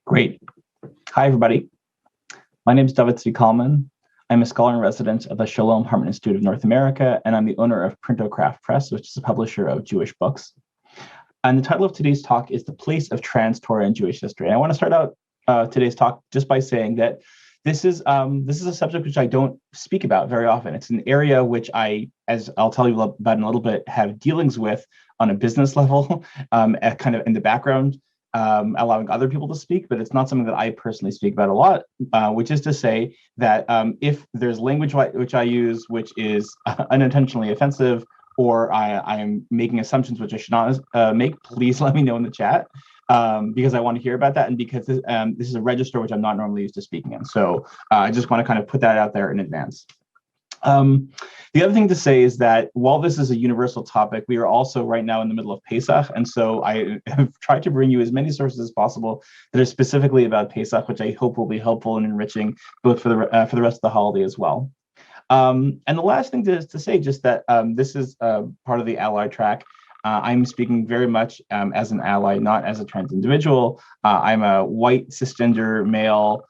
Great. Hi, everybody. My name is Zvi Kalman. I'm a scholar in residence of the Shalom Hartman Institute of North America, and I'm the owner of Printocraft Press, which is a publisher of Jewish books. And the title of today's talk is The Place of Trans Torah in Jewish History. And I want to start out today's talk just by saying that this is a subject which I don't speak about very often. It's an area which I, as I'll tell you about in a little bit, have dealings with on a business level, kind of in the background, allowing other people to speak, but it's not something that I personally speak about a lot, which is to say that if there's language which I use, which is unintentionally offensive, or I am making assumptions which I should not make, please let me know in the chat, because I want to hear about that, and because this is a register which I'm not normally used to speaking in. So I just want to kind of put that out there in advance. The other thing to say is that while this is a universal topic, we are also right now in the middle of Pesach, and so I have tried to bring you as many sources as possible that are specifically about Pesach, which I hope will be helpful and enriching both for the rest of the holiday as well. And the last thing to say, just that this is part of the ally track. I'm speaking very much as an ally, not as a trans individual. I'm a white cisgender male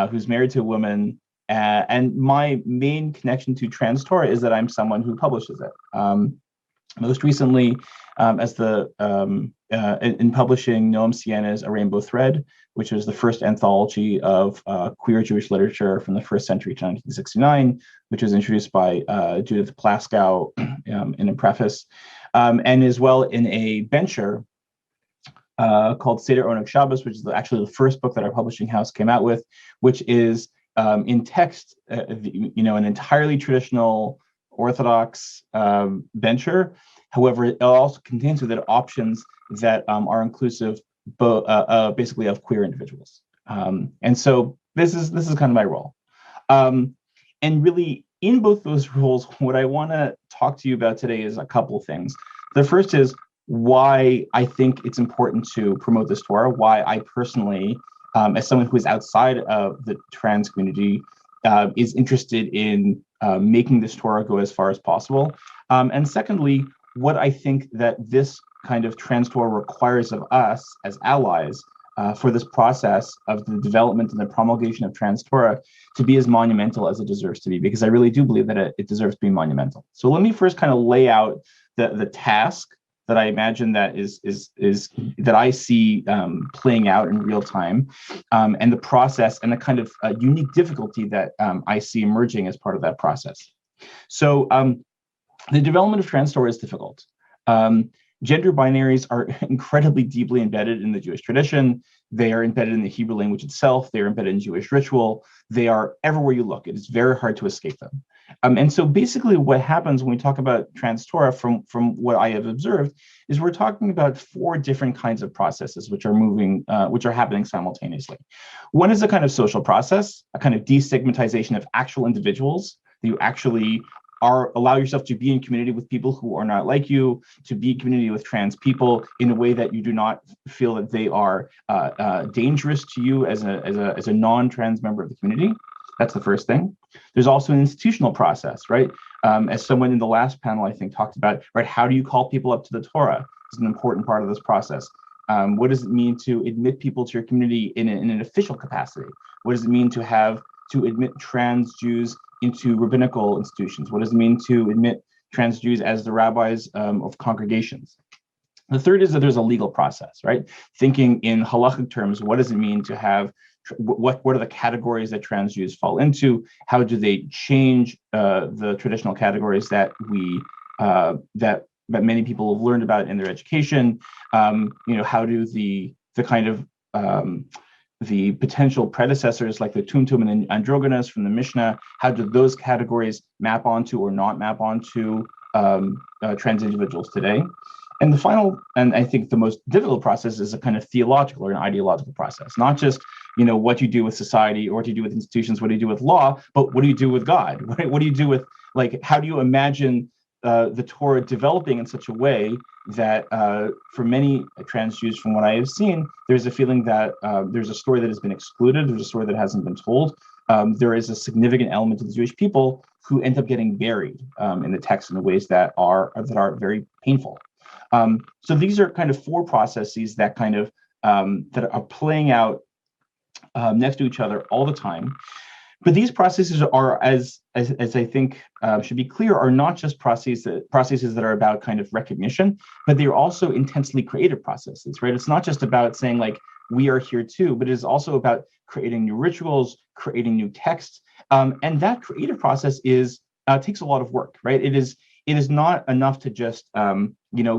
who's married to a woman. And my main connection to Trans Torah is that I'm someone who publishes it. Most recently, as in publishing Noam Siena's A Rainbow Thread, which was the first anthology of queer Jewish literature from the first century to 1969, which was introduced by Judith Plaskow in a preface, and as well in a venture called Seder Oneg Shabbos, which is actually the first book that our publishing house came out with, which is in text, an entirely traditional Orthodox venture. However, it also contains with it options that are inclusive, basically, of queer individuals. And so this is kind of my role. And really, in both those roles, what I want to talk to you about today is a couple of things. The first is why I think it's important to promote this Torah, why I personally, as someone who is outside of the trans community, is interested in making this Torah go as far as possible. And secondly, what I think that this kind of trans Torah requires of us as allies for this process of the development and the promulgation of trans Torah to be as monumental as it deserves to be, because I really do believe that it deserves to be monumental. So let me first kind of lay out the task that I imagine that is that I see playing out in real time, and the process and the kind of unique difficulty that I see emerging as part of that process. So the development of trans Torah is difficult. Gender binaries are incredibly deeply embedded in the Jewish tradition. They are embedded in the Hebrew language itself. They are embedded in Jewish ritual. They are everywhere you look. It is very hard to escape them. And so basically what happens when we talk about trans Torah, from what I have observed, is we're talking about four different kinds of processes which are happening simultaneously. One is a kind of social process, a kind of destigmatization of actual individuals that you actually allow yourself to be in community with people who are not like you, to be in community with trans people in a way that you do not feel that they are dangerous to you as a non-trans member of the community. That's the first thing. There's also an institutional process, right? As someone in the last panel, I think, talked about, right? How do you call people up to the Torah? It's an important part of this process. What does it mean to admit people to your community in an official capacity? What does it mean to admit trans Jews into rabbinical institutions? What does it mean to admit trans Jews as the rabbis of congregations? The third is that there's a legal process, right? Thinking in halachic terms, what does it mean to have, what are the categories that trans Jews fall into? How do they change the traditional categories that that many people have learned about in their education? How do the kind of the potential predecessors like the Tumtum and androgynous from the Mishnah, how do those categories map onto or not map onto trans individuals today? And the final, and I think the most difficult process, is a kind of theological or an ideological process, not just what you do with society or what you do with institutions, what do you do with law, but what do you do with God? What do you do with, how do you imagine the Torah developing in such a way that for many trans Jews, from what I have seen, there's a feeling that there's a story that has been excluded, there's a story that hasn't been told. There is a significant element of the Jewish people who end up getting buried in the text in ways that are very painful. So these are kind of four processes that kind of that are playing out next to each other all the time. But these processes are, as I think should be clear, are not just processes that are about kind of recognition, but they're also intensely creative processes, right? It's not just about saying like, we are here too, but it is also about creating new rituals, creating new texts. And that creative process takes a lot of work, right? It is not enough to just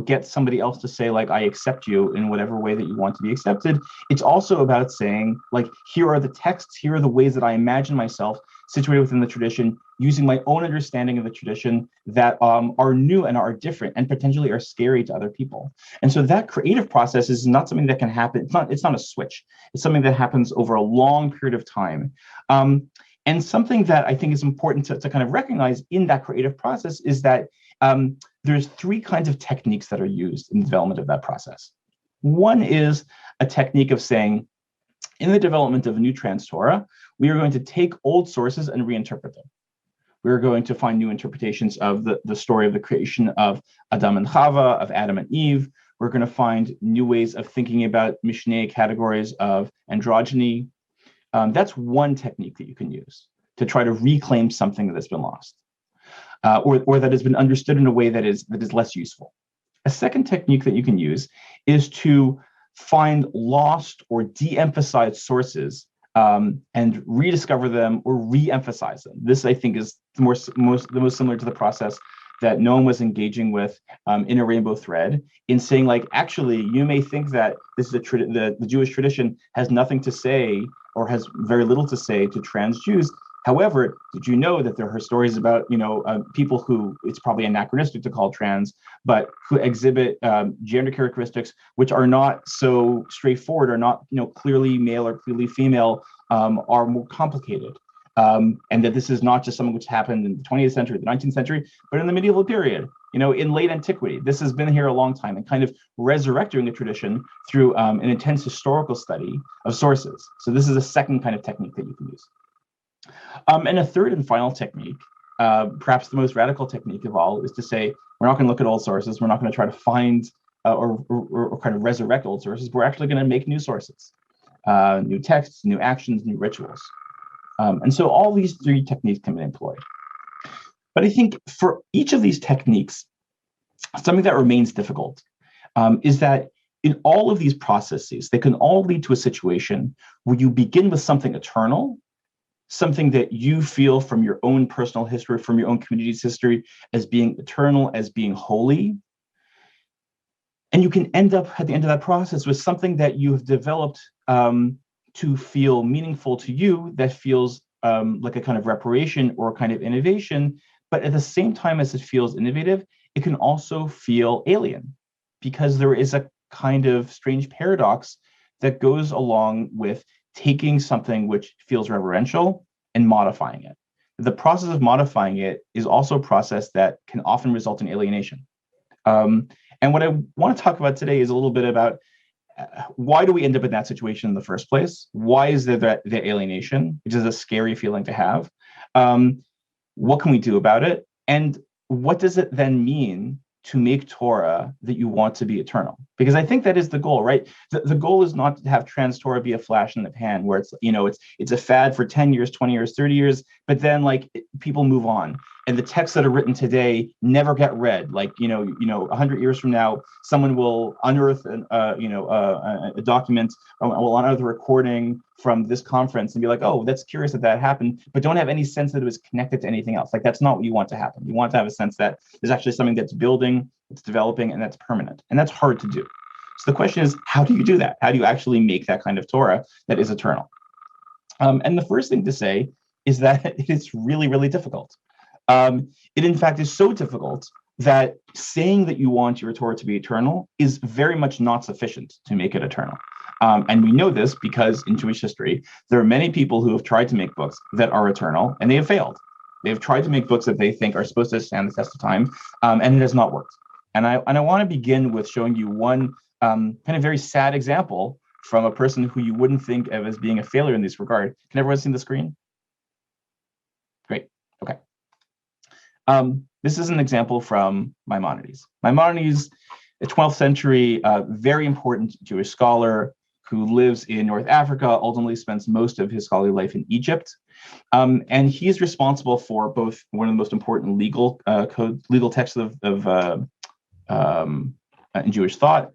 get somebody else to say like, I accept you in whatever way that you want to be accepted. It's also about saying like, here are the texts, here are the ways that I imagine myself situated within the tradition, using my own understanding of the tradition that are new and are different and potentially are scary to other people. And so that creative process is not something that can happen. It's not a switch. It's something that happens over a long period of time. And something that I think is important to kind of recognize in that creative process is that there's three kinds of techniques that are used in the development of that process. One is a technique of saying, in the development of a new Trans Torah, we are going to take old sources and reinterpret them. We're going to find new interpretations of the story of the creation of Adam and Chava, of Adam and Eve. We're going to find new ways of thinking about Mishneh categories of androgyny. That's one technique that you can use to try to reclaim something that has been lost, or that has been understood in a way that is less useful. A second technique that you can use is to find lost or de-emphasized sources and rediscover them or re-emphasize them. This, I think, is the most similar to the process that Noam was engaging with in a rainbow thread, in saying, like, actually, you may think that this is the Jewish tradition has nothing to say or has very little to say to trans Jews. However, did you know that there are stories about, people who it's probably anachronistic to call trans, but who exhibit gender characteristics which are not so straightforward, or not, clearly male or clearly female, are more complicated. And that this is not just something which happened in the 20th century, the 19th century, but in the medieval period, in late antiquity. This has been here a long time, and kind of resurrecting the tradition through an intense historical study of sources. So this is a second kind of technique that you can use. And a third and final technique, perhaps the most radical technique of all, is to say, we're not going to look at old sources. We're not going to try to find or kind of resurrect old sources. We're actually going to make new sources, new texts, new actions, new rituals. And so all these three techniques can be employed. But I think for each of these techniques, something that remains difficult is that in all of these processes, they can all lead to a situation where you begin with something eternal, something that you feel from your own personal history, from your own community's history, as being eternal, as being holy. And you can end up at the end of that process with something that you have developed to feel meaningful to you, that feels like a kind of reparation or a kind of innovation. But at the same time as it feels innovative, it can also feel alien, because there is a kind of strange paradox that goes along with taking something which feels reverential and modifying it. The process of modifying it is also a process that can often result in alienation. And what I want to talk about today is a little bit about why do we end up in that situation in the first place? Why is there the alienation, which is a scary feeling to have? What can we do about it? And what does it then mean to make Torah that you want to be eternal? Because I think that is the goal, right? The goal is not to have Trans Torah be a flash in the pan, where it's a fad for 10 years, 20 years, 30 years, but then people move on. And the texts that are written today never get read. 100 years from now, someone will unearth a document, will unearth a recording from this conference and be like, oh, that's curious that happened, but don't have any sense that it was connected to anything else. That's not what you want to happen. You want to have a sense that there's actually something that's building, it's developing, and that's permanent. And that's hard to do. So the question is, how do you do that? How do you actually make that kind of Torah that is eternal? And the first thing to say is that it is really, really difficult. It in fact is so difficult that saying that you want your Torah to be eternal is very much not sufficient to make it eternal. And we know this because in Jewish history, there are many people who have tried to make books that are eternal, and they have failed. They've tried to make books that they think are supposed to stand the test of time, and it has not worked. And I want to begin with showing you one kind of very sad example from a person who you wouldn't think of as being a failure in this regard. Can everyone see the screen? Great. Okay. This is an example from Maimonides. Maimonides, a 12th century, very important Jewish scholar who lives in North Africa, ultimately spends most of his scholarly life in Egypt. And he's responsible for both one of the most important legal texts in Jewish thought,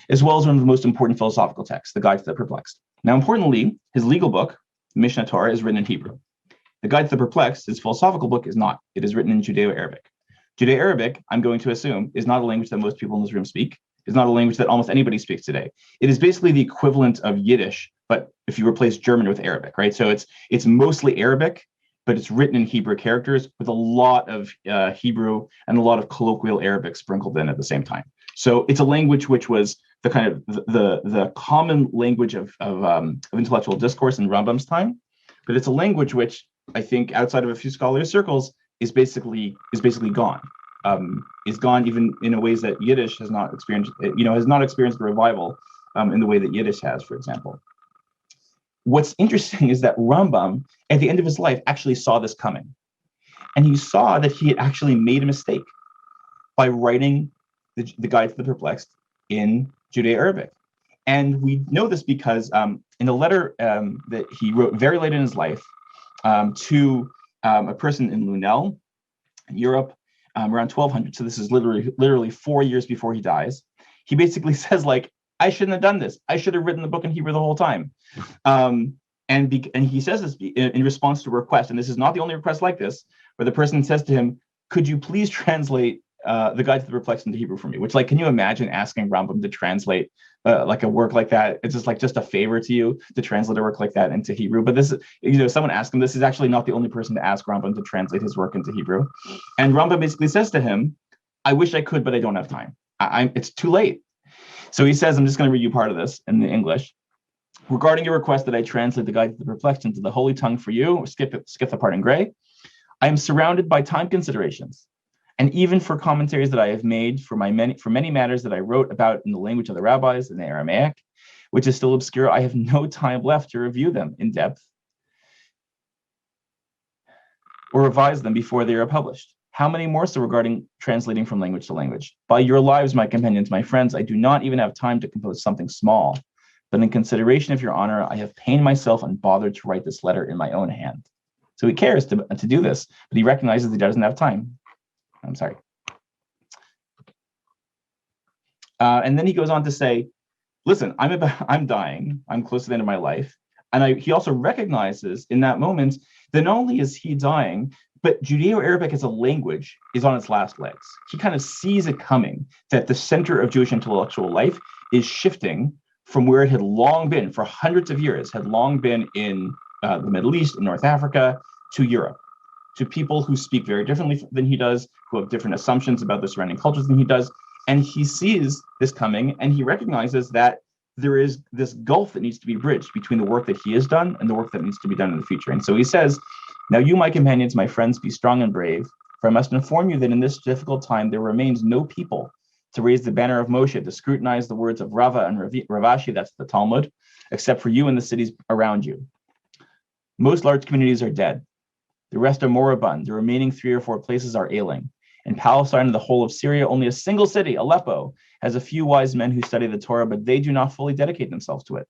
as well as one of the most important philosophical texts, the Guide to the Perplexed. Now, importantly, his legal book, Mishnah Torah, is written in Hebrew. The Guide to the Perplexed, his philosophical book, is not. It is written in Judeo-Arabic. Judeo-Arabic, I'm going to assume, is not a language that most people in this room speak. It's not a language that almost anybody speaks today. It is basically the equivalent of Yiddish, but if you replace German with Arabic, right? So it's mostly Arabic, but it's written in Hebrew characters with a lot of Hebrew and a lot of colloquial Arabic sprinkled in at the same time. So it's a language which was the kind of the common language of intellectual discourse in Rambam's time, but it's a language which I think outside of a few scholarly circles is basically gone. Is gone even in ways that Yiddish has not experienced. Has not experienced the revival in the way that Yiddish has, for example. What's interesting is that Rambam, at the end of his life, actually saw this coming, and he saw that he had actually made a mistake by writing the Guide to the Perplexed in Judeo-Arabic. And we know this because in a letter that he wrote very late in his life to a person in Lunel, in Europe, around 1200. So this is literally 4 years before he dies. He basically says, like, I shouldn't have done this. I should have written the book in Hebrew the whole time. And he says this in response to a request. And this is not the only request like this, where the person says to him, could you please translate the Guide to the Perplexed into Hebrew for me? Which, like, can you imagine asking Rambam to translate like a work like that? It's just a favor to you to translate a work like that into Hebrew. But this, someone asked him, this is actually not the only person to ask Rambam to translate his work into Hebrew. And Rambam basically says to him, I wish I could, but I don't have time. It's too late. So he says, I'm just going to read you part of this in the English. Regarding your request that I translate the Guide to the Perplexed into the Holy Tongue for you, skip the part in gray, I am surrounded by time considerations. And even for commentaries that I have made for many matters that I wrote about in the language of the rabbis in the Aramaic, which is still obscure, I have no time left to review them in depth or revise them before they are published. How many more so regarding translating from language to language? By your lives, my companions, my friends, I do not even have time to compose something small, but in consideration of your honor, I have pained myself and bothered to write this letter in my own hand. So he cares to do this, but he recognizes he doesn't have time. I'm sorry. And then he goes on to say, listen, I'm dying. I'm close to the end of my life. And he also recognizes in that moment that not only is he dying, but Judeo-Arabic as a language is on its last legs. He kind of sees it coming, that the center of Jewish intellectual life is shifting from where it had long been, for hundreds of years, had long been in the Middle East, in North Africa, to Europe, to people who speak very differently than he does, who have different assumptions about the surrounding cultures than he does. And he sees this coming, and he recognizes that there is this gulf that needs to be bridged between the work that he has done and the work that needs to be done in the future. And so he says, now you, my companions, my friends, be strong and brave, for I must inform you that in this difficult time, there remains no people to raise the banner of Moshe, to scrutinize the words of Rava and Ravashi, that's the Talmud, except for you and the cities around you. Most large communities are dead. The rest are moribund. The remaining 3 or 4 places are ailing. In Palestine and the whole of Syria, only a single city, Aleppo, has a few wise men who study the Torah, but they do not fully dedicate themselves to it.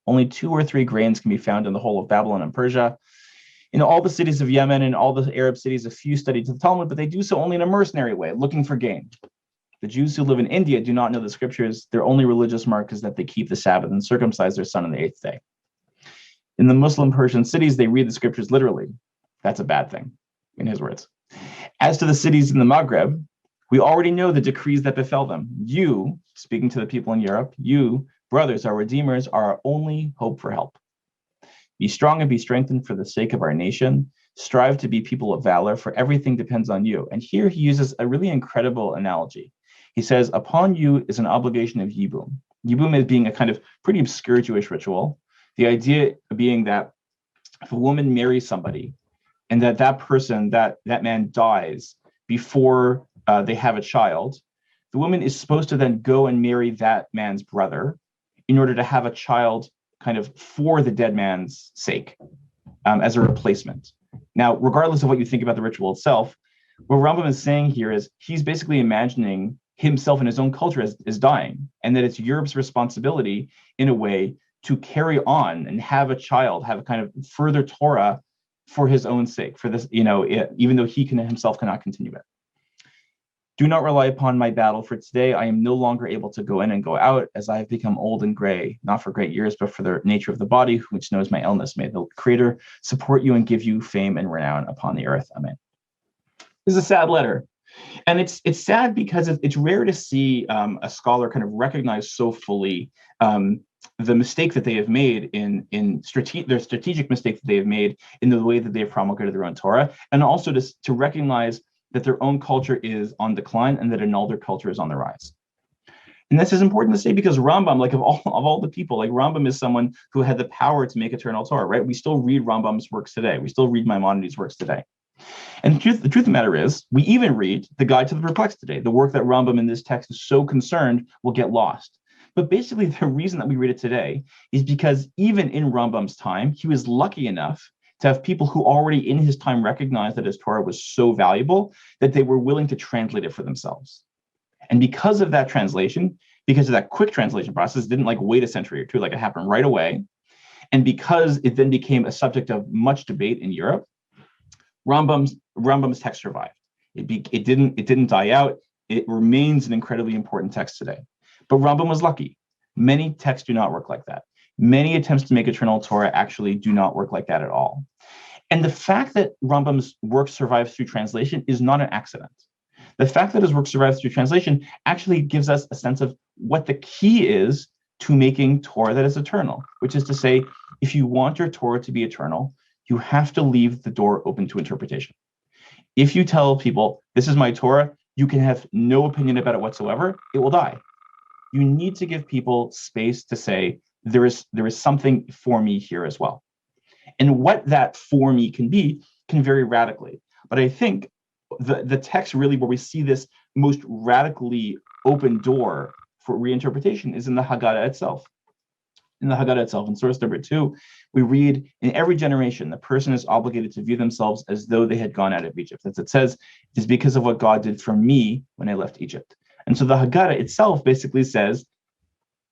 Only 2 or 3 grains can be found in the whole of Babylon and Persia. In all the cities of Yemen and all the Arab cities, a few study the Talmud, but they do so only in a mercenary way, looking for gain. The Jews who live in India do not know the scriptures. Their only religious mark is that they keep the Sabbath and circumcise their son on the 8th day. In the Muslim Persian cities, they read the scriptures literally. That's a bad thing, in his words. As to the cities in the Maghreb, we already know the decrees that befell them. You, speaking to the people in Europe, you, brothers, our redeemers, are our only hope for help. Be strong and be strengthened for the sake of our nation. Strive to be people of valor, for everything depends on you. And here he uses a really incredible analogy. He says, upon you is an obligation of Yibum. Yibum is being a kind of pretty obscure Jewish ritual. The idea being that if a woman marries somebody and that person, that man dies before they have a child, the woman is supposed to then go and marry that man's brother in order to have a child kind of for the dead man's sake, as a replacement. Now, regardless of what you think about the ritual itself, what Rambam is saying here is he's basically imagining himself and his own culture as dying, and that it's Europe's responsibility, in a way, to carry on and have a child, have a kind of further Torah for his own sake, for this, even though he himself cannot continue it. Do not rely upon my battle, for today I am no longer able to go in and go out, as I have become old and gray, not for great years, but for the nature of the body, which knows my illness. May the Creator support you and give you fame and renown upon the earth. Amen. This is a sad letter. And it's sad because it's rare to see a scholar kind of recognize so fully the mistake that they have made their strategic mistake that they have made in the way that they have promulgated their own Torah, and also to recognize that their own culture is on decline and that another culture is on the rise. And this is important to say because Rambam, like of all the people, like Rambam is someone who had the power to make eternal Torah, right? We still read Rambam's works today. We still read Maimonides' works today. And the truth of the matter is, we even read the Guide to the Perplexed today. The work that Rambam in this text is so concerned will get lost. But basically, the reason that we read it today is because even in Rambam's time, he was lucky enough to have people who already in his time recognized that his Torah was so valuable that they were willing to translate it for themselves. And because of that translation, because of that quick translation process, didn't like wait a century or two, like it happened right away. And because it then became a subject of much debate in Europe, Rambam's text survived. It didn't die out. It remains an incredibly important text today. But Rambam was lucky. Many texts do not work like that. Many attempts to make eternal Torah actually do not work like that at all. And the fact that Rambam's work survives through translation is not an accident. The fact that his work survives through translation actually gives us a sense of what the key is to making Torah that is eternal, which is to say, if you want your Torah to be eternal, you have to leave the door open to interpretation. If you tell people, this is my Torah, you can have no opinion about it whatsoever, it will die. You need to give people space to say, there is something for me here as well. And what that for me can be can vary radically. But I think the text really where we see this most radically open door for reinterpretation is in the Haggadah itself. In the Haggadah itself, in source number 2, we read, in every generation, the person is obligated to view themselves as though they had gone out of Egypt. As it says, it is because of what God did for me when I left Egypt. And so the Haggadah itself basically says,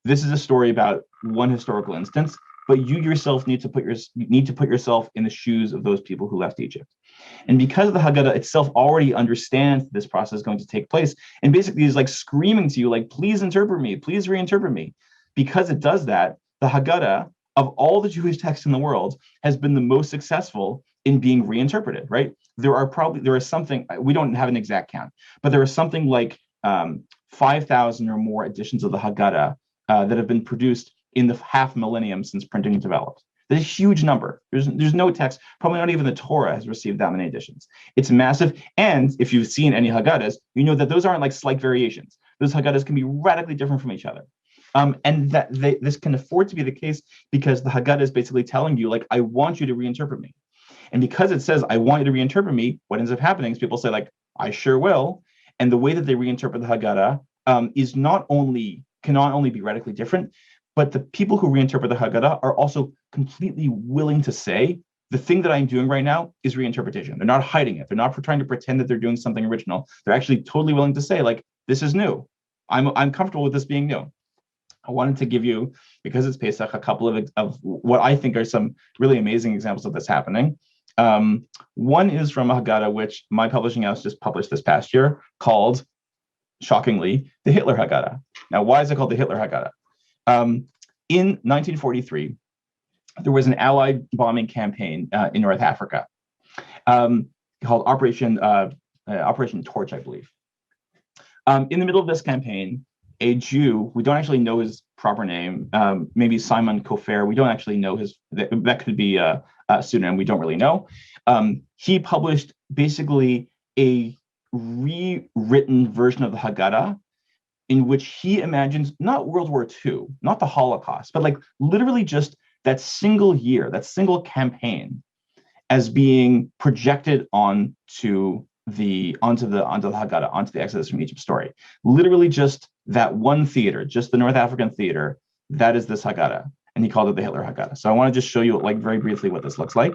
this is a story about one historical instance, but you yourself need to put yourself in the shoes of those people who left Egypt. And because the Haggadah itself already understands this process is going to take place, and basically is like screaming to you, like, please interpret me, please reinterpret me. Because it does that, the Haggadah, of all the Jewish texts in the world, has been the most successful in being reinterpreted, right? There are something, we don't have an exact count, but there are something like 5,000 or more editions of the Haggadah that have been produced in the half millennium since printing developed. That's a huge number. There's no text, probably not even the Torah has received that many editions. It's massive. And if you've seen any Haggadahs, you know that those aren't like slight variations. Those Haggadahs can be radically different from each other. And that this can afford to be the case because the Haggadah is basically telling you, like, I want you to reinterpret me. And because it says, I want you to reinterpret me, what ends up happening is people say, like, I sure will. And the way that they reinterpret the Haggadah cannot only be radically different, but the people who reinterpret the Haggadah are also completely willing to say, the thing that I'm doing right now is reinterpretation. They're not hiding it. They're not trying to pretend that they're doing something original. They're actually totally willing to say, like, this is new. I'm comfortable with this being new. I wanted to give you, because it's Pesach, a couple of what I think are some really amazing examples of this happening. One is from a Haggadah, which my publishing house just published this past year, called, shockingly, the Hitler Haggadah. Now, why is it called the Hitler Haggadah? In 1943, there was an Allied bombing campaign in North Africa called Operation Torch, I believe. In the middle of this campaign, a Jew, we don't actually know his proper name, maybe Simon Kofer, we don't actually know that could be a pseudonym, we don't really know. He published basically a rewritten version of the Haggadah in which he imagines not World War II, not the Holocaust, but like literally just that single year, that single campaign as being projected onto the Haggadah, onto the Exodus from Egypt story. Literally just that one theater, just the North African theater, that is this Haggadah. And he called it the Hitler Haggadah. So I want to just show you, like, very briefly what this looks like.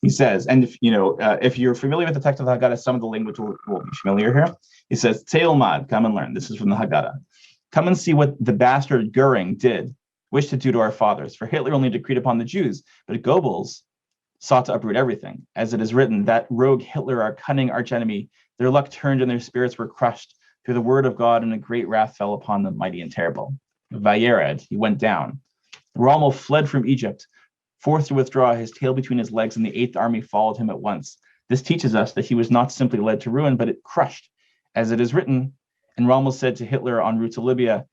He says, and if you're familiar with the text of the Haggadah, some of the language will be familiar here. He says, Teilmad, come and learn. This is from the Haggadah. Come and see what the bastard Goering wished to do to our fathers. For Hitler only decreed upon the Jews, but Goebbels sought to uproot everything. As it is written, that rogue Hitler, our cunning archenemy, their luck turned and their spirits were crushed through the word of God, and a great wrath fell upon them, mighty and terrible. Vayered, he went down. Rommel fled from Egypt, forced to withdraw, his tail between his legs, and the Eighth Army followed him at once. This teaches us that he was not simply led to ruin, but it crushed. As it is written, and Rommel said to Hitler en route to Libya,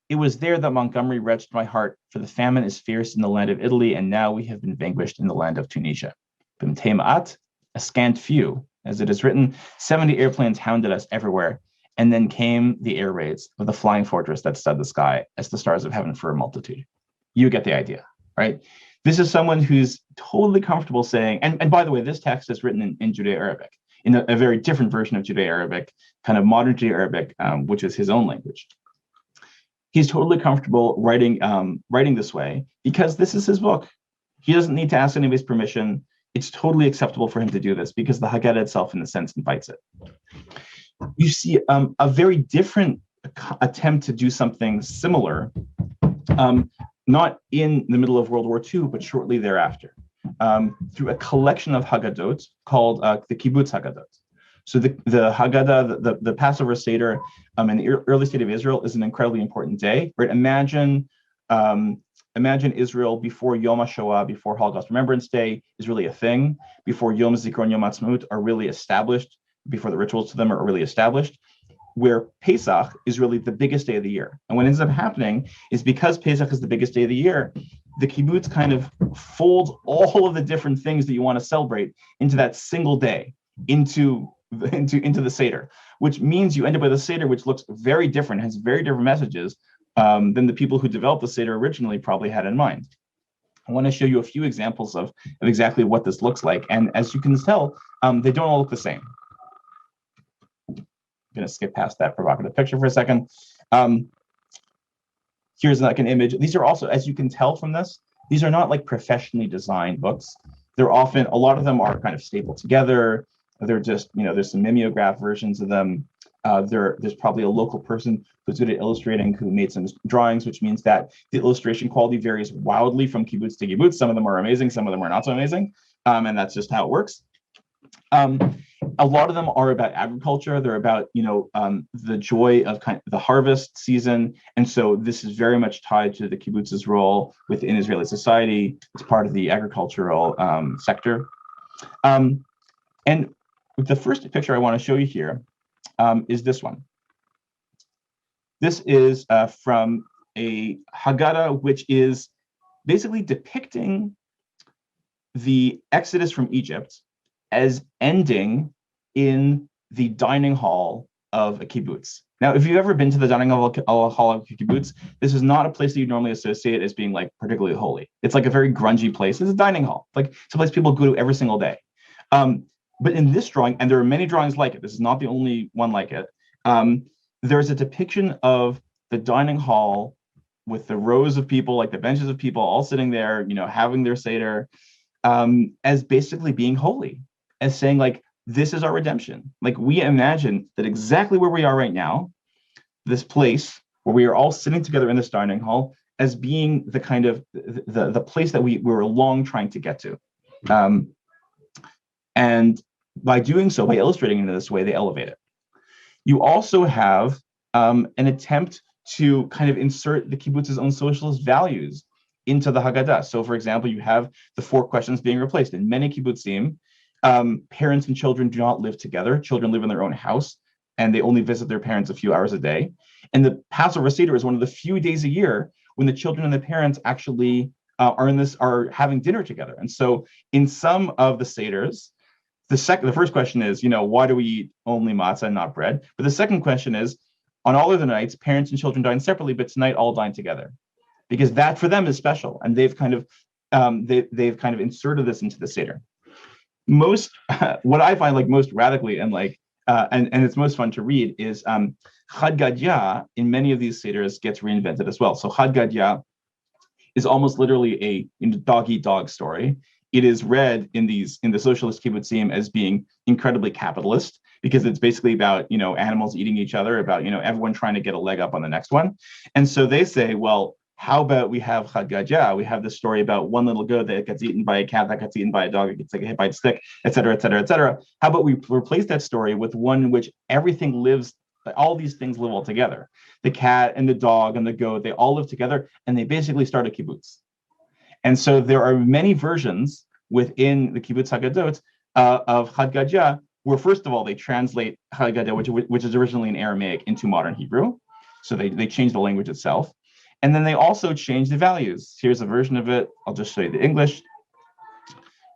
it was there that Montgomery wrenched my heart, for the famine is fierce in the land of Italy, and now we have been vanquished in the land of Tunisia. Bimteimat, a scant few, as it is written, 70 airplanes hounded us everywhere, and then came the air raids of the flying fortress that stud the sky as the stars of heaven for a multitude. You get the idea, right? This is someone who's totally comfortable saying, and by the way, this text is written in Judeo-Arabic, in a very different version of Judeo-Arabic, kind of modern Judeo-Arabic, which is his own language. He's totally comfortable writing this way because this is his book. He doesn't need to ask anybody's permission. It's totally acceptable for him to do this because the Haggadah itself, in a sense, invites it. You see a very different attempt to do something similar, not in the middle of World War II, but shortly thereafter, through a collection of Haggadot called the Kibbutz Haggadot. So the Haggadah, the Passover Seder in the early state of Israel is an incredibly important day. Right? Imagine Israel before Yom HaShoah, before Holocaust Remembrance Day is really a thing, before Yom Zikaron, Yom Ha'atzmaut are really established, before the rituals to them are really established, where Pesach is really the biggest day of the year. And what ends up happening is because Pesach is the biggest day of the year, the kibbutz kind of folds all of the different things that you want to celebrate into that single day, into the Seder, which means you end up with a Seder which looks very different, has very different messages than the people who developed the Seder originally probably had in mind. I want to show you a few examples of exactly what this looks like. And as you can tell, they don't all look the same. I'm going to skip past that provocative picture for a second. Here's like an image. These are also, as you can tell from this, these are not like professionally designed books. They're often, a lot of them are kind of stapled together. They're just, there's some mimeograph versions of them. There's probably a local person who's good at illustrating who made some drawings, which means that the illustration quality varies wildly from kibbutz to kibbutz. Some of them are amazing, some of them are not so amazing, and that's just how it works. A lot of them are about agriculture. They're about, the joy of kind of the harvest season. And so this is very much tied to the kibbutz's role within Israeli society. It's part of the agricultural sector. And the first picture I want to show you here is this one. This is from a Haggadah, which is basically depicting the Exodus from Egypt as ending in the dining hall of a kibbutz. Now, if you've ever been to the dining hall of a kibbutz, this is not a place that you normally associate as being like particularly holy. It's like a very grungy place. It's a dining hall, like it's a place people go to every single day. But in this drawing, and there are many drawings like it, this is not the only one like it, there's a depiction of the dining hall with the rows of people, like the benches of people all sitting there, having their Seder, as basically being holy, as saying like, this is our redemption. Like we imagine that exactly where we are right now, this place where we are all sitting together in this dining hall as being the kind of the place that we were long trying to get to. And by doing so, by illustrating it in this way, they elevate it. You also have an attempt to kind of insert the kibbutz's own socialist values into the Haggadah. So, for example, you have the 4 questions being replaced. In many kibbutzim, parents and children do not live together. Children live in their own house, and they only visit their parents a few hours a day. And the Passover Seder is one of the few days a year when the children and the parents actually are having dinner together. And so, in some of the Seders, the first question is, why do we eat only matzah and not bread? But the second question is, on all other nights, parents and children dine separately, but tonight all dine together, because that for them is special, and they've kind of inserted this into the Seder. What I find like most radically and it's most fun to read is Haggadah in many of these Seders gets reinvented as well. So Haggadah is almost literally a dog-eat-dog story. It is read in the socialist kibbutzim as being incredibly capitalist. because it's basically about, animals eating each other, about, everyone trying to get a leg up on the next one. And so they say, well, how about we have Haggadah? We have this story about one little goat that gets eaten by a cat, that gets eaten by a dog, that gets hit by a stick, et cetera, et cetera, et cetera. How about we replace that story with one in which everything lives, all these things live all together. The cat and the dog and the goat, they all live together, and they basically start a kibbutz. And so there are many versions within the kibbutz Haggadot of Haggadah, where first of all, they translate Haggadah, which is originally in Aramaic, into modern Hebrew. So they change the language itself. And then they also change the values. Here's a version of it. I'll just show you the English.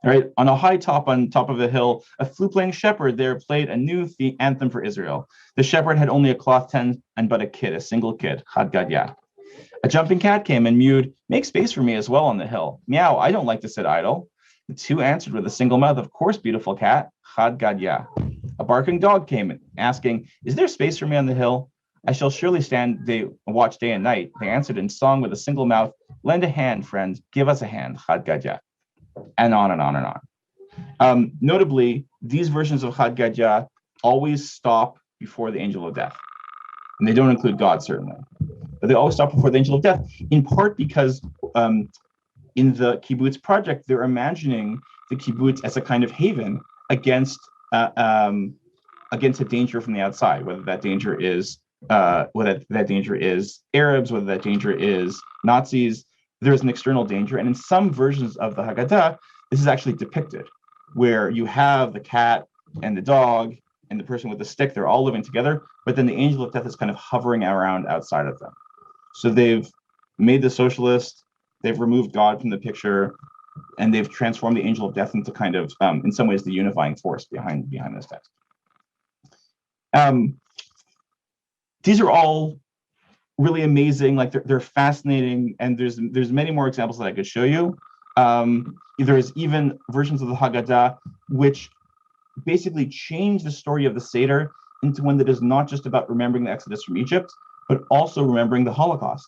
All right, on a high top, on top of a hill, a flute-playing shepherd there played a new anthem for Israel. The shepherd had only a cloth tent and but a kid, a single kid, Haggadah. A jumping cat came and mewed, "Make space for me as well on the hill." "Meow, I don't like to sit idle." The two answered with a single mouth, "Of course, beautiful cat, Haggadah." A barking dog came asking, "Is there space for me on the hill?" "I shall surely watch day and night." They answered in song with a single mouth, "Lend a hand, friend, give us a hand, Haggadah." And on and on and on. Notably, these versions of Haggadah always stop before the angel of death. And they don't include God, certainly. But they always stop before the angel of death, in part because in the kibbutz project, they're imagining the kibbutz as a kind of haven against a danger from the outside, whether that danger is Arabs, whether that danger is Nazis. There's an external danger. And in some versions of the Haggadah, this is actually depicted, where you have the cat and the dog and the person with the stick, they're all living together, but then the angel of death is kind of hovering around outside of them. So they've made the socialist, they've removed God from the picture, and they've transformed the angel of death into kind of, in some ways, the unifying force behind this text. These are all really amazing, like they're fascinating, and there's many more examples that I could show you. There's even versions of the Haggadah which basically change the story of the Seder into one that is not just about remembering the Exodus from Egypt, but also remembering the Holocaust.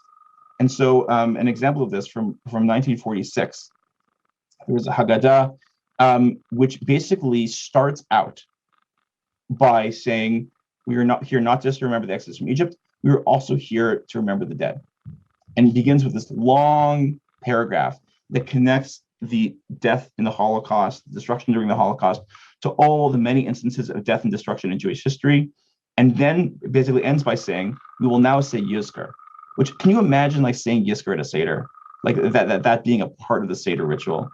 And so an example of this from 1946, there was a Haggadah which basically starts out by saying, we are not here not just to remember the Exodus from Egypt, we are also here to remember the dead. And it begins with this long paragraph that connects the death in the Holocaust, the destruction during the Holocaust, to all the many instances of death and destruction in Jewish history. And then basically ends by saying, we will now say Yizkor, which, can you imagine like saying Yizkor at a Seder? Like that being a part of the Seder ritual,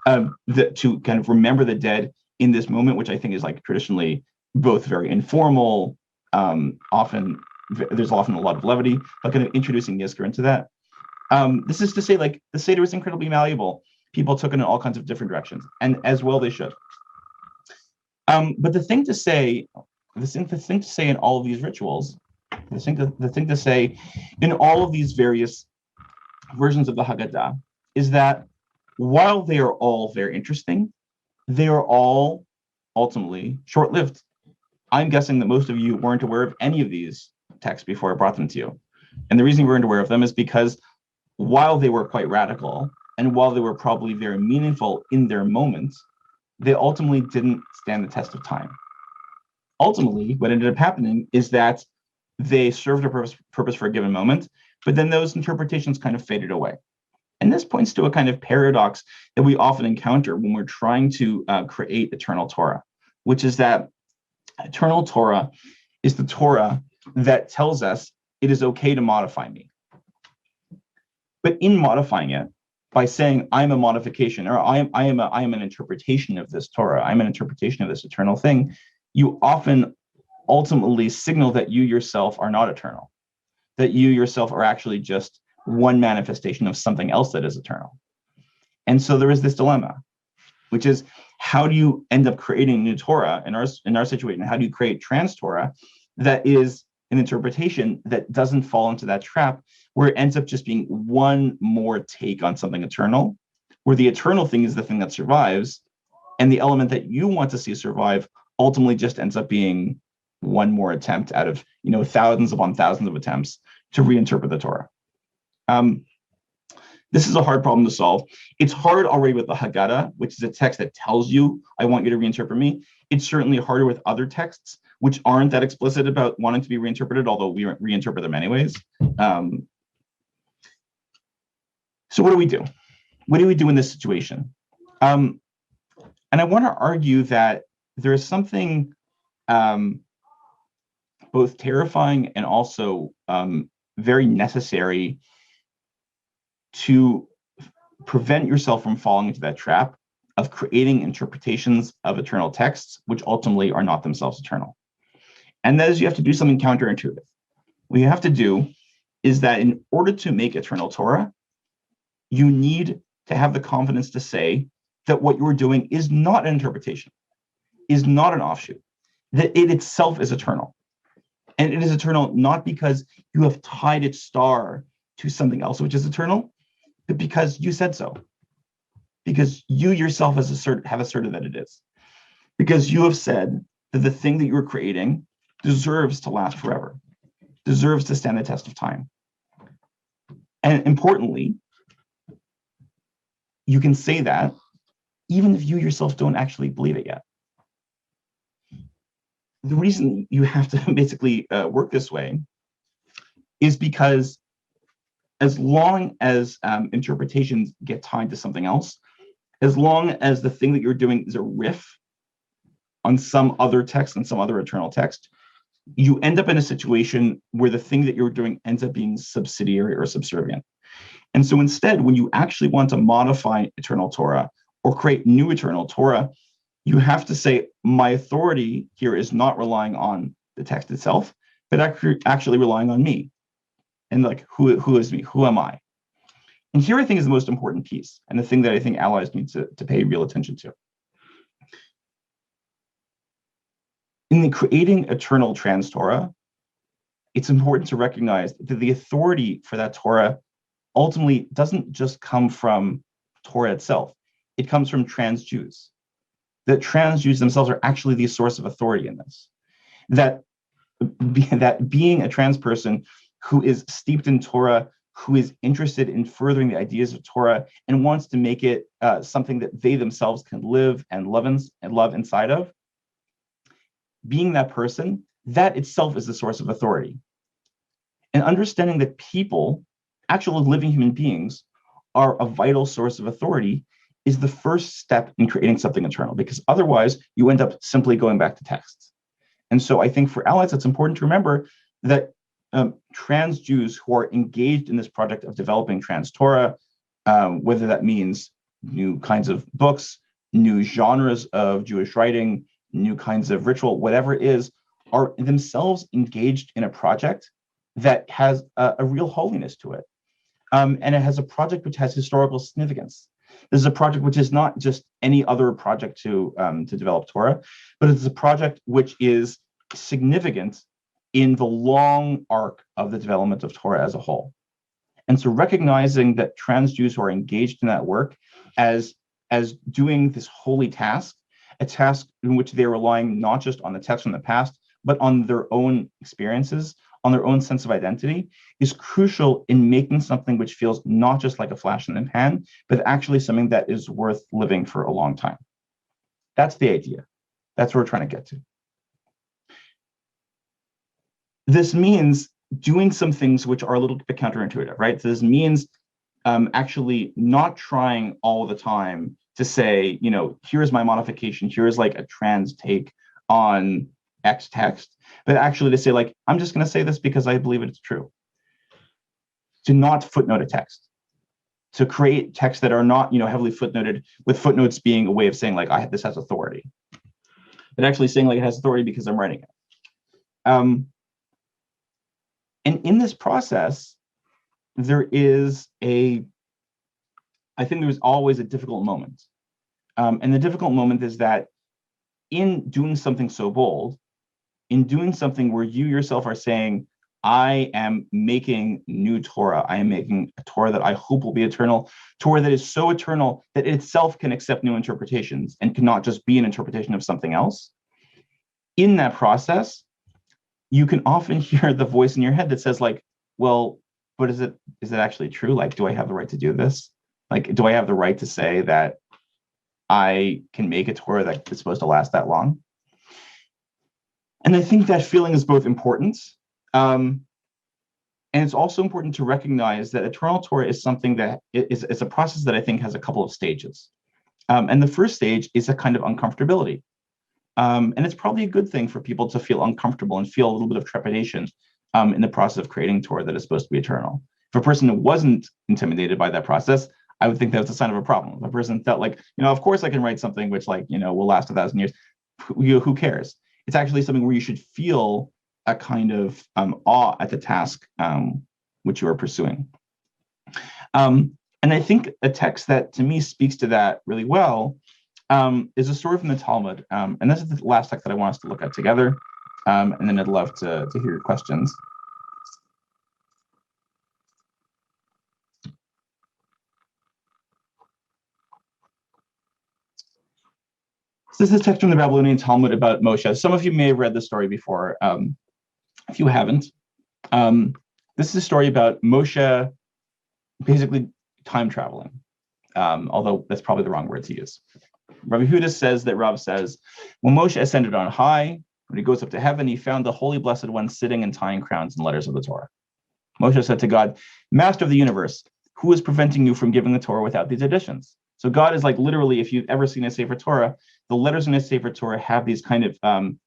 to kind of remember the dead in this moment, which I think is like traditionally both very informal, there's often a lot of levity, but kind of introducing Yizkor into that. This is to say, like, the Seder is incredibly malleable. People took it in all kinds of different directions, and as well they should. But the thing to say in all of these rituals, the thing to say in all of these various versions of the Haggadah is that while they are all very interesting, they are all ultimately short-lived. I'm guessing that most of you weren't aware of any of these texts before I brought them to you. And the reason we weren't aware of them is because while they were quite radical, and while they were probably very meaningful in their moments, they ultimately didn't stand the test of time. Ultimately, what ended up happening is that they served a purpose for a given moment, but then those interpretations kind of faded away. And this points to a kind of paradox that we often encounter when we're trying to create eternal Torah, which is that eternal Torah is the Torah that tells us it is okay to modify me. But in modifying it, by saying I'm a modification, or I am an interpretation of this Torah, I'm an interpretation of this eternal thing, you often ultimately signal that you yourself are not eternal, that you yourself are actually just one manifestation of something else that is eternal. And so there is this dilemma, which is, how do you end up creating new Torah in our situation? How do you create trans Torah that is an interpretation that doesn't fall into that trap, where it ends up just being one more take on something eternal, where the eternal thing is the thing that survives, and the element that you want to see survive ultimately just ends up being one more attempt out of thousands upon thousands of attempts to reinterpret the Torah. This is a hard problem to solve. It's hard already with the Haggadah, which is a text that tells you, I want you to reinterpret me. It's certainly harder with other texts which aren't that explicit about wanting to be reinterpreted, although we reinterpret them anyways. So what do we do? What do we do in this situation? And I want to argue that there is something both terrifying and also very necessary to prevent yourself from falling into that trap of creating interpretations of eternal texts, which ultimately are not themselves eternal. And that is, you have to do something counterintuitive. What you have to do is that in order to make eternal Torah, you need to have the confidence to say that what you're doing is not an interpretation, is not an offshoot, that it itself is eternal. And it is eternal not because you have tied its star to something else which is eternal, but because you said so. Because you yourself have asserted that it is. Because you have said that the thing that you are creating deserves to last forever, deserves to stand the test of time. And importantly, you can say that even if you yourself don't actually believe it yet. The reason you have to basically work this way is because as long as interpretations get tied to something else, as long as the thing that you're doing is a riff on some other text and some other eternal text, you end up in a situation where the thing that you're doing ends up being subsidiary or subservient. And so instead, when you actually want to modify eternal Torah or create new eternal Torah, you have to say, my authority here is not relying on the text itself, but actually relying on me. And like, who is me? Who am I? And here I think is the most important piece, and the thing that I think allies need to pay real attention to. In the creating eternal trans Torah, it's important to recognize that the authority for that Torah ultimately doesn't just come from Torah itself. It comes from trans Jews. That trans Jews themselves are actually the source of authority in this. That being a trans person who is steeped in Torah, who is interested in furthering the ideas of Torah and wants to make it something that they themselves can live and love inside of, being that person, that itself is the source of authority. And understanding that people, actual living human beings, are a vital source of authority is the first step in creating something eternal, because otherwise you end up simply going back to texts. And so I think for allies, it's important to remember that trans Jews who are engaged in this project of developing trans Torah, whether that means new kinds of books, new genres of Jewish writing, new kinds of ritual, whatever it is, are themselves engaged in a project that has a real holiness to it. And it has a project which has historical significance. This is a project which is not just any other project to develop Torah, but it's a project which is significant in the long arc of the development of Torah as a whole. And so recognizing that trans Jews who are engaged in that work as doing this holy task, a task in which they're relying not just on the text from the past, but on their own experiences, on their own sense of identity, is crucial in making something which feels not just like a flash in the pan, but actually something that is worth living for a long time. That's the idea. That's what we're trying to get to. This means doing some things which are a little bit counterintuitive, right? So this means actually not trying all the time to say, here's my modification, here's like a trans take on X text, but actually to say, like, I'm just going to say this because I believe it's true. To not footnote a text. To create texts that are not, heavily footnoted, with footnotes being a way of saying, like, this has authority. But actually saying, like, it has authority because I'm writing it. And in this process, there is I think there's always a difficult moment. And the difficult moment is that in doing something so bold, in doing something where you yourself are saying, I am making new Torah, I am making a Torah that I hope will be eternal, Torah that is so eternal that it itself can accept new interpretations and cannot just be an interpretation of something else. In that process, you can often hear the voice in your head that says, like, well, but is it actually true? Like, do I have the right to do this? Like, do I have the right to say that I can make a Torah that is supposed to last that long? And I think that feeling is both important, and it's also important to recognize that eternal Torah is something that is a process that I think has a couple of stages. And the first stage is a kind of uncomfortability. And it's probably a good thing for people to feel uncomfortable and feel a little bit of trepidation in the process of creating Torah that is supposed to be eternal. If a person wasn't intimidated by that process, I would think that was a sign of a problem. If a person felt like, of course I can write something which will last 1,000 years, who cares? It's actually something where you should feel a kind of awe at the task which you are pursuing. And I think a text that to me speaks to that really well is a story from the Talmud. And this is the last text that I want us to look at together. And then I'd love to hear your questions. So this is a text from the Babylonian Talmud about Moshe. Some of you may have read this story before. If you haven't, this is a story about Moshe basically time traveling, although that's probably the wrong word to use. Rabbi Huda says that Rav says, when Moshe ascended on high, when he goes up to heaven, he found the Holy Blessed One sitting and tying crowns and letters of the Torah. Moshe said to God, Master of the universe, who is preventing you from giving the Torah without these additions? So God is like literally, if you've ever seen a Sefer Torah, the letters in a Sefer Torah have these kind of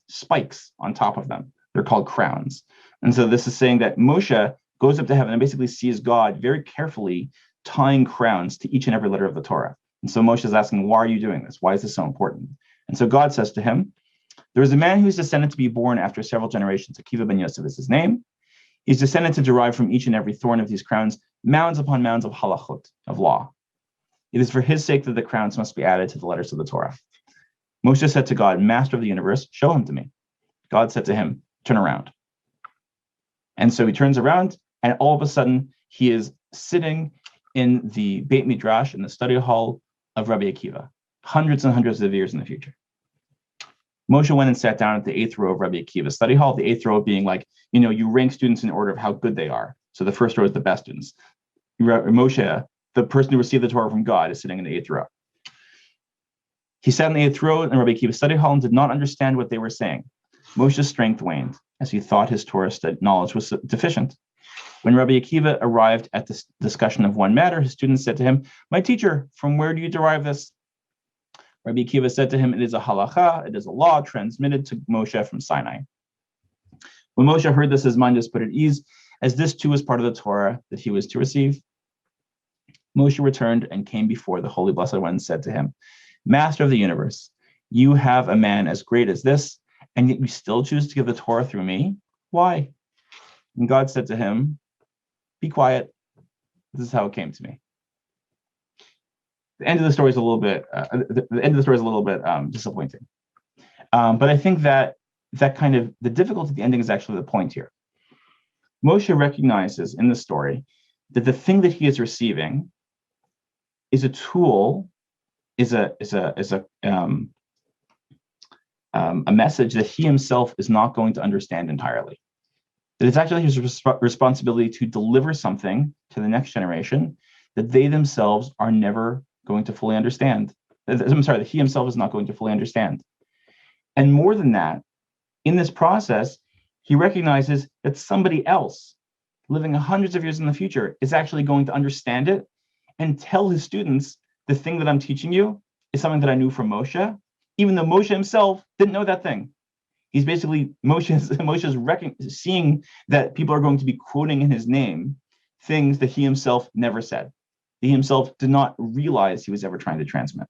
spikes on top of them. They're called crowns. And so this is saying that Moshe goes up to heaven and basically sees God very carefully tying crowns to each and every letter of the Torah. And so Moshe is asking, why are you doing this? Why is this so important? And so God says to him, there is a man who is descended to be born after several generations. Akiva ben Yosef is his name. He's descended to derive from each and every thorn of these crowns, mounds upon mounds of halachot, of law. It is for his sake that the crowns must be added to the letters of the Torah. Moshe said to God, Master of the universe, show him to me. God said to him, turn around. And so he turns around, and all of a sudden, he is sitting in the Beit Midrash, in the study hall of Rabbi Akiva, hundreds and hundreds of years in the future. Moshe went and sat down at the 8th row of Rabbi Akiva's study hall, the 8th row being like, you rank students in order of how good they are. So the first row is the best students. Moshe, the person who received the Torah from God, is sitting in the 8th row. He sat in the 8th row in Rabbi Akiva's study hall and did not understand what they were saying. Moshe's strength waned as he thought his Torah knowledge was deficient. When Rabbi Akiva arrived at this discussion of one matter, his students said to him, my teacher, from where do you derive this? Rabbi Akiva said to him, it is a halacha, it is a law transmitted to Moshe from Sinai. When Moshe heard this, his mind was put at ease, as this too was part of the Torah that he was to receive. Moshe returned and came before the Holy Blessed One and said to him, Master of the universe, you have a man as great as this, and yet you still choose to give the Torah through me? Why? And God said to him, be quiet. This is how it came to me. The end of the story is a little bit disappointing. But I think that kind of the difficulty of the ending is actually the point here. Moshe recognizes in the story that the thing that he is receiving is a tool, is a message that he himself is not going to understand entirely. That it's actually his responsibility to deliver something to the next generation that they themselves are never going to fully understand. That he himself is not going to fully understand. And more than that, in this process, he recognizes that somebody else living hundreds of years in the future is actually going to understand it and tell his students, the thing that I'm teaching you is something that I knew from Moshe, even though Moshe himself didn't know that thing. He's basically, Moshe's seeing that people are going to be quoting in his name things that he himself never said. He himself did not realize he was ever trying to transmit.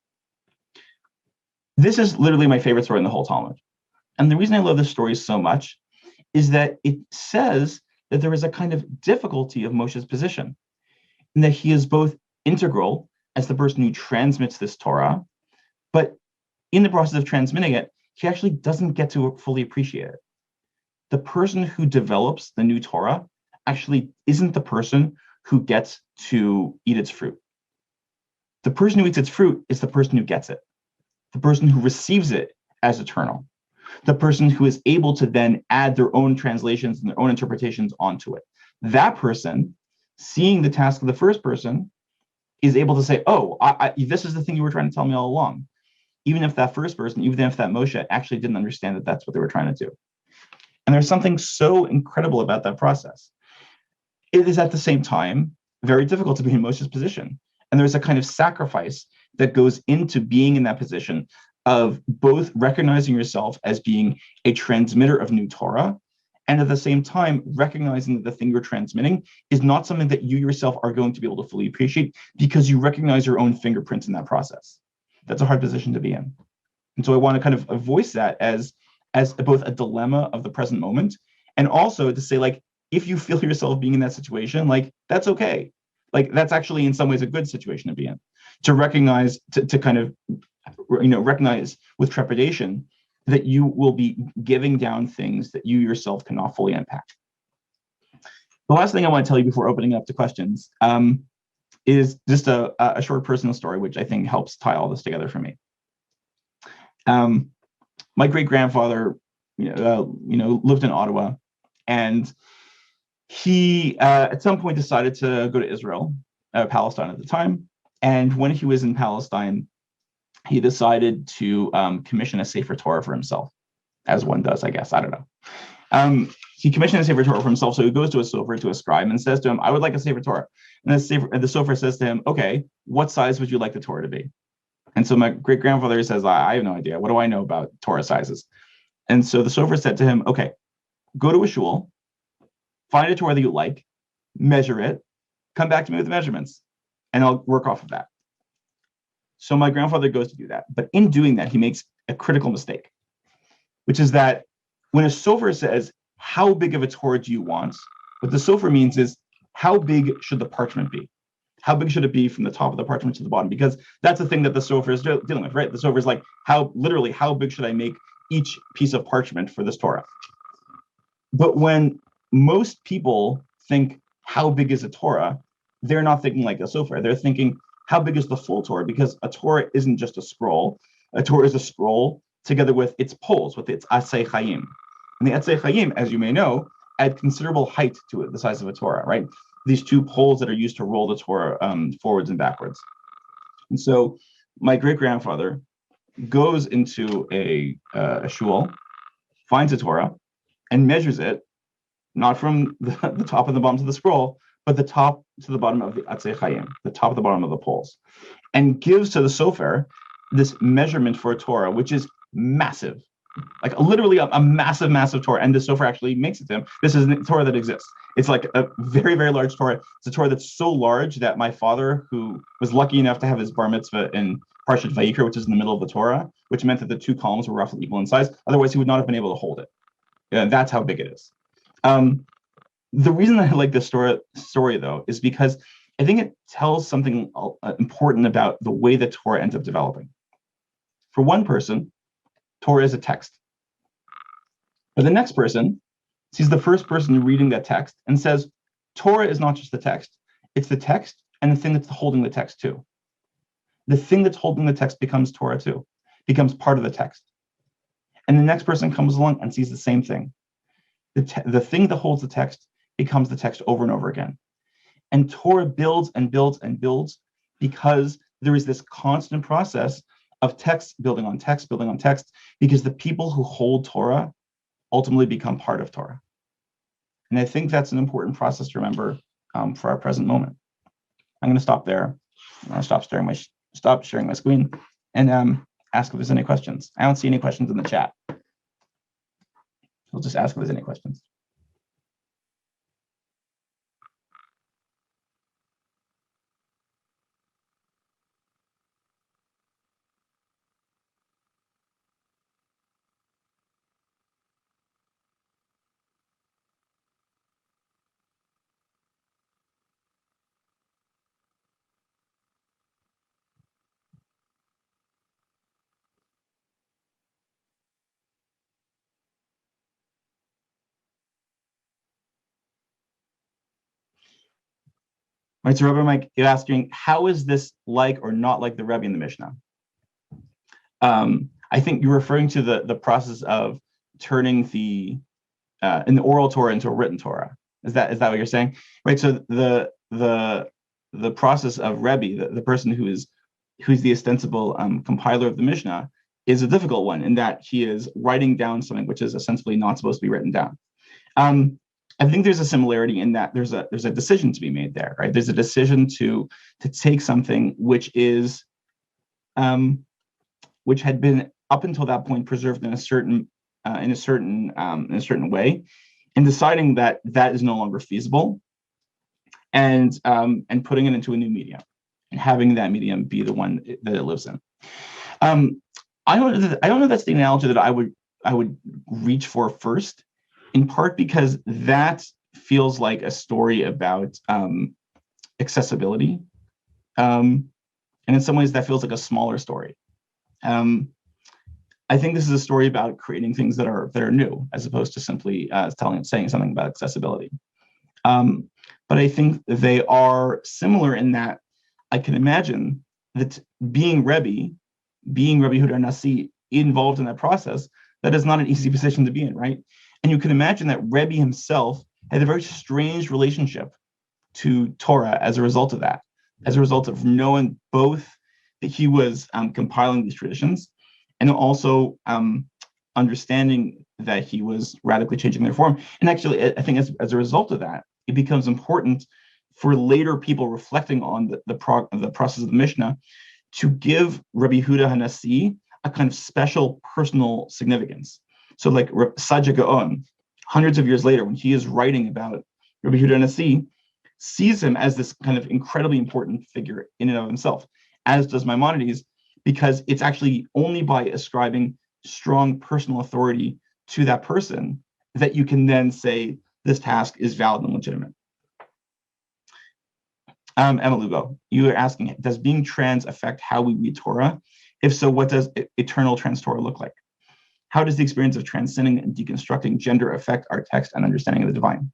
This is literally my favorite story in the whole Talmud. And the reason I love this story so much is that it says that there is a kind of difficulty of Moshe's position, and that he is both integral as the person who transmits this Torah, but in the process of transmitting it, he actually doesn't get to fully appreciate it. The person who develops the new Torah actually isn't the person who gets to eat its fruit. The person who eats its fruit is the person who gets it, the person who receives it as eternal, the person who is able to then add their own translations and their own interpretations onto it. That person, seeing the task of the first person, is able to say, oh, this is the thing you were trying to tell me all along. Even if that first person, even if that Moshe actually didn't understand that that's what they were trying to do. And there's something so incredible about that process. It is at the same time very difficult to be in Moshe's position. And there's a kind of sacrifice that goes into being in that position of both recognizing yourself as being a transmitter of new Torah, and at the same time recognizing that the thing you're transmitting is not something that you yourself are going to be able to fully appreciate because you recognize your own fingerprints in that process. That's a hard position to be in. And so I want to kind of voice that as both a dilemma of the present moment, and also to say, like, if you feel yourself being in that situation, like, that's okay. Like, that's actually in some ways a good situation to be in, to recognize, to kind of, recognize with trepidation that you will be giving down things that you yourself cannot fully unpack. The last thing I want to tell you before opening up to questions is just a short personal story, which I think helps tie all this together for me. My great-grandfather, lived in Ottawa, and he at some point decided to go to Israel, Palestine at the time. And when he was in Palestine, he decided to commission a Sefer Torah for himself, as one does, I guess. I don't know. He commissioned a Sefer Torah for himself, so he goes to a sofer, to a scribe, and says to him, I would like a Sefer Torah. And the sofer says to him, okay, what size would you like the Torah to be? And so my great-grandfather says, I have no idea. What do I know about Torah sizes? And so the sofer said to him, okay, go to a shul, find a Torah that you like, measure it, come back to me with the measurements, and I'll work off of that. So my grandfather goes to do that. But in doing that, he makes a critical mistake, which is that when a sofer says, how big of a Torah do you want? What the sofer means is, how big should the parchment be? How big should it be from the top of the parchment to the bottom? Because that's the thing that the sofer is dealing with, right? The sofer is like, how big should I make each piece of parchment for this Torah? But when most people think, how big is a Torah? They're not thinking like a sofer. They're thinking, how big is the full Torah? Because a Torah isn't just a scroll. A Torah is a scroll together with its poles, with its Atzei Chaim. And the Atzei Chaim, as you may know, add considerable height to it, the size of a Torah, right? These two poles that are used to roll the Torah forwards and backwards. And so my great-grandfather goes into a shul, finds a Torah, and measures it, not from the top and the bottom of the scroll, but the top to the bottom of the Atzei Chaim, the top of the bottom of the poles, and gives to the sofer this measurement for a Torah, which is massive, like literally a massive, massive Torah. And the sofer actually makes it to him. This is a Torah that exists. It's like a very, very large Torah. It's a Torah that's so large that my father, who was lucky enough to have his bar mitzvah in Parshat Vayikra, which is in the middle of the Torah, which meant that the two columns were roughly equal in size. Otherwise, he would not have been able to hold it. That's how big it is. The reason that I like this story, though, is because I think it tells something important about the way that Torah ends up developing. For one person, Torah is a text. But the next person sees the first person reading that text and says, Torah is not just the text. It's the text and the thing that's holding the text too. The thing that's holding the text becomes Torah too, becomes part of the text. And the next person comes along and sees the same thing. The thing that holds the text becomes the text over and over again. And Torah builds and builds and builds because there is this constant process of text building on text, building on text, because the people who hold Torah ultimately become part of Torah. And I think that's an important process to remember for our present moment. I'm going to stop there. I'm going to stop sharing my screen and ask if there's any questions. I don't see any questions in the chat. I'll just ask if there's any questions. Right, so Rabbi Mike, you're asking, how is this like or not like the Rebbe in the Mishnah? I think you're referring to the process of turning an oral Torah into a written Torah. Is that what you're saying? Right. So the process of Rebbe, the person who's the ostensible compiler of the Mishnah, is a difficult one in that he is writing down something which is ostensibly not supposed to be written down. I think there's a similarity in that there's a decision to be made there, right? There's a decision to take something which is which had been up until that point preserved in a certain way, and deciding that that is no longer feasible, and putting it into a new medium, and having that medium be the one that it lives in. I don't know if that's the analogy that I would reach for first, in part because that feels like a story about accessibility, and in some ways that feels like a smaller story. I think this is a story about creating things that are new, as opposed to simply saying something about accessibility. But I think they are similar in that I can imagine that being Rabbi Yehuda Nasi involved in that process, that is not an easy position to be in, right? And you can imagine that Rebbe himself had a very strange relationship to Torah as a result of that, as a result of knowing both that he was compiling these traditions, and also understanding that he was radically changing their form. And actually, I think as a result of that, it becomes important for later people reflecting on the process of the Mishnah to give Rabbi Yehuda HaNasi a kind of special personal significance. So like Saja Gaon, hundreds of years later, when he is writing about Rabbi Yehuda HaNasi, sees him as this kind of incredibly important figure in and of himself, as does Maimonides, because it's actually only by ascribing strong personal authority to that person that you can then say this task is valid and legitimate. Emma Lugo, you are asking, does being trans affect how we read Torah? If so, what does eternal trans Torah look like? How does the experience of transcending and deconstructing gender affect our text and understanding of the divine?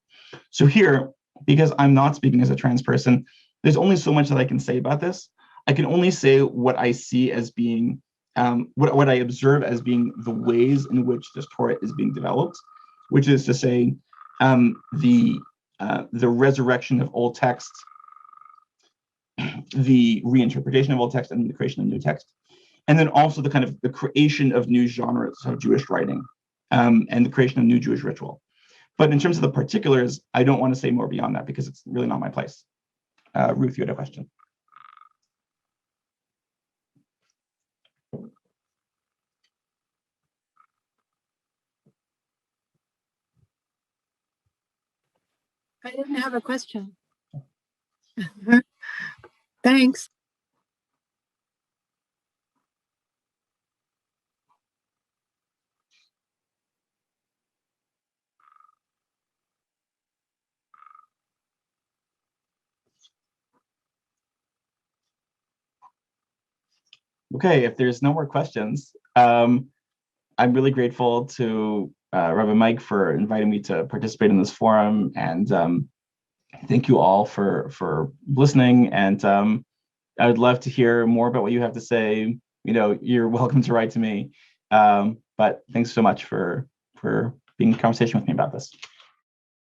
So here, because I'm not speaking as a trans person, there's only so much that I can say about this. I can only say what I see as being, what I observe as being the ways in which this Torah is being developed, which is to say, the resurrection of old text, the reinterpretation of old text, and the creation of new text, and then also the creation of new genres of Jewish writing, and the creation of new Jewish ritual. But in terms of the particulars, I don't want to say more beyond that because it's really not my place. Ruth, you had a question. I didn't have a question. Thanks. Okay, if there's no more questions, I'm really grateful to Rabbi Mike for inviting me to participate in this forum, and thank you all for listening. And I would love to hear more about what you have to say. You know, you're welcome to write to me. But thanks so much for being in conversation with me about this.